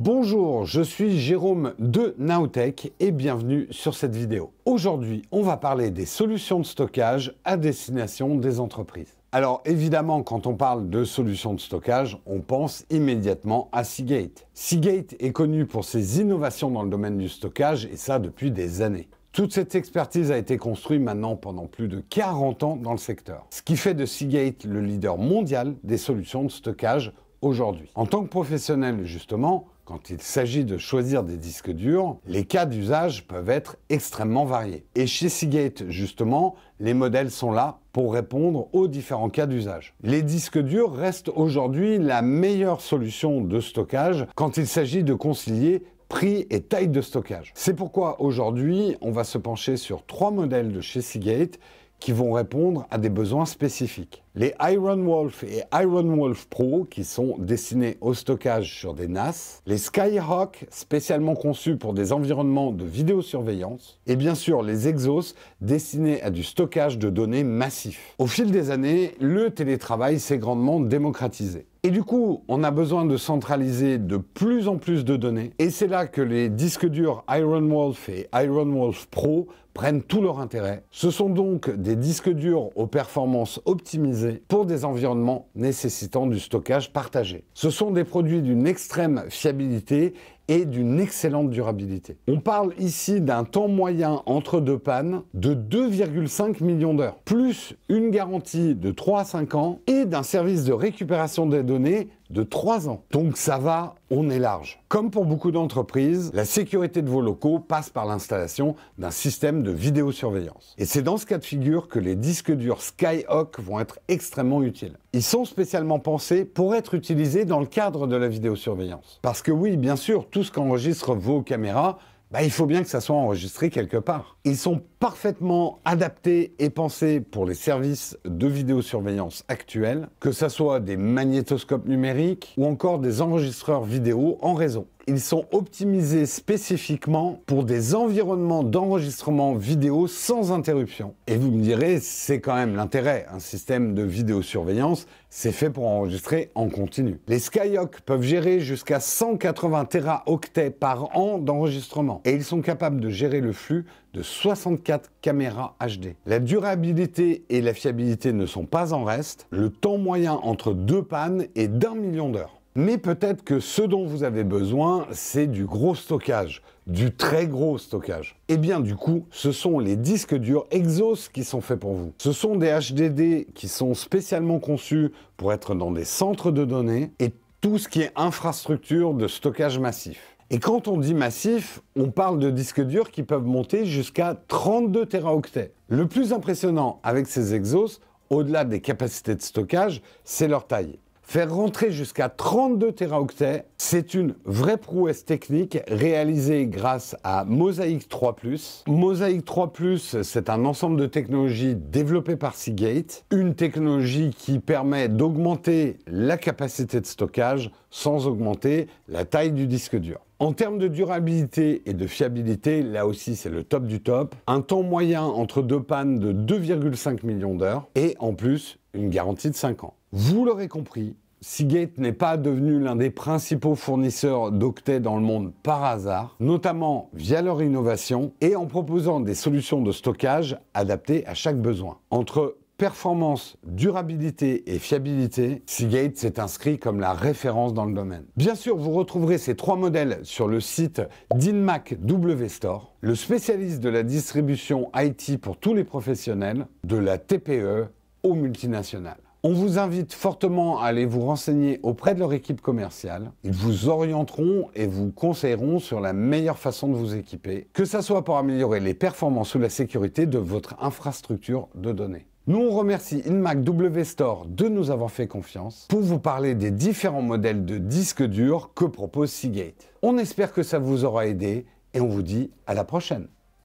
Bonjour, je suis Jérôme de Nowtech et bienvenue sur cette vidéo. Aujourd'hui, on va parler des solutions de stockage à destination des entreprises. Alors évidemment, quand on parle de solutions de stockage, on pense immédiatement à Seagate. Seagate est connu pour ses innovations dans le domaine du stockage et ça depuis des années. Toute cette expertise a été construite maintenant pendant plus de 40 ans dans le secteur, ce qui fait de Seagate le leader mondial des solutions de stockage aujourd'hui. En tant que professionnel, justement, quand il s'agit de choisir des disques durs, les cas d'usage peuvent être extrêmement variés. Et chez Seagate, justement, les modèles sont là pour répondre aux différents cas d'usage. Les disques durs restent aujourd'hui la meilleure solution de stockage quand il s'agit de concilier prix et taille de stockage. C'est pourquoi aujourd'hui, on va se pencher sur 3 modèles de chez Seagate qui vont répondre à des besoins spécifiques. Les IronWolf et IronWolf Pro qui sont destinés au stockage sur des NAS, les Skyhawk spécialement conçus pour des environnements de vidéosurveillance et bien sûr les Exos destinés à du stockage de données massif. Au fil des années, le télétravail s'est grandement démocratisé. Et du coup, on a besoin de centraliser de plus en plus de données et c'est là que les disques durs IronWolf et IronWolf Pro prennent tout leur intérêt. Ce sont donc des disques durs aux performances optimisées pour des environnements nécessitant du stockage partagé. Ce sont des produits d'une extrême fiabilité et d'une excellente durabilité. On parle ici d'un temps moyen entre deux pannes de 2,5 millions d'heures, plus une garantie de 3 à 5 ans et d'un service de récupération des données de 3 ans. Donc ça va, on est large. Comme pour beaucoup d'entreprises, la sécurité de vos locaux passe par l'installation d'un système de vidéosurveillance. Et c'est dans ce cas de figure que les disques durs Skyhawk vont être extrêmement utiles. Ils sont spécialement pensés pour être utilisés dans le cadre de la vidéosurveillance. Parce que oui, bien sûr, tout ce qu'enregistrent vos caméras, il faut bien que ça soit enregistré quelque part. Ils sont parfaitement adaptés et pensés pour les services de vidéosurveillance actuels, que ce soit des magnétoscopes numériques ou encore des enregistreurs vidéo en réseau. Ils sont optimisés spécifiquement pour des environnements d'enregistrement vidéo sans interruption. Et vous me direz, c'est quand même l'intérêt. Un système de vidéosurveillance, c'est fait pour enregistrer en continu. Les Skyhawk peuvent gérer jusqu'à 180 téraoctets par an d'enregistrement. Et ils sont capables de gérer le flux de 64 caméras HD. La durabilité et la fiabilité ne sont pas en reste. Le temps moyen entre deux pannes est d'1 million d'heures. Mais peut-être que ce dont vous avez besoin, c'est du gros stockage, du très gros stockage. Et bien du coup, ce sont les disques durs Exos qui sont faits pour vous. Ce sont des HDD qui sont spécialement conçus pour être dans des centres de données et tout ce qui est infrastructure de stockage massif. Et quand on dit massif, on parle de disques durs qui peuvent monter jusqu'à 32 téraoctets. Le plus impressionnant avec ces Exos, au-delà des capacités de stockage, c'est leur taille. Faire rentrer jusqu'à 32 téraoctets, c'est une vraie prouesse technique réalisée grâce à Mosaic 3+. Mosaic 3+, c'est un ensemble de technologies développées par Seagate, une technologie qui permet d'augmenter la capacité de stockage sans augmenter la taille du disque dur. En termes de durabilité et de fiabilité, là aussi c'est le top du top. Un temps moyen entre deux pannes de 2,5 millions d'heures et en plus une garantie de 5 ans. Vous l'aurez compris, Seagate n'est pas devenu l'un des principaux fournisseurs d'octets dans le monde par hasard, notamment via leur innovation et en proposant des solutions de stockage adaptées à chaque besoin. Entre performance, durabilité et fiabilité, Seagate s'est inscrit comme la référence dans le domaine. Bien sûr, vous retrouverez ces 3 modèles sur le site d'Inmac WStore, le spécialiste de la distribution IT pour tous les professionnels, de la TPE aux multinationales. On vous invite fortement à aller vous renseigner auprès de leur équipe commerciale. Ils vous orienteront et vous conseilleront sur la meilleure façon de vous équiper, que ce soit pour améliorer les performances ou la sécurité de votre infrastructure de données. Nous, on remercie Inmac WStore de nous avoir fait confiance pour vous parler des différents modèles de disques durs que propose Seagate. On espère que ça vous aura aidé et on vous dit à la prochaine.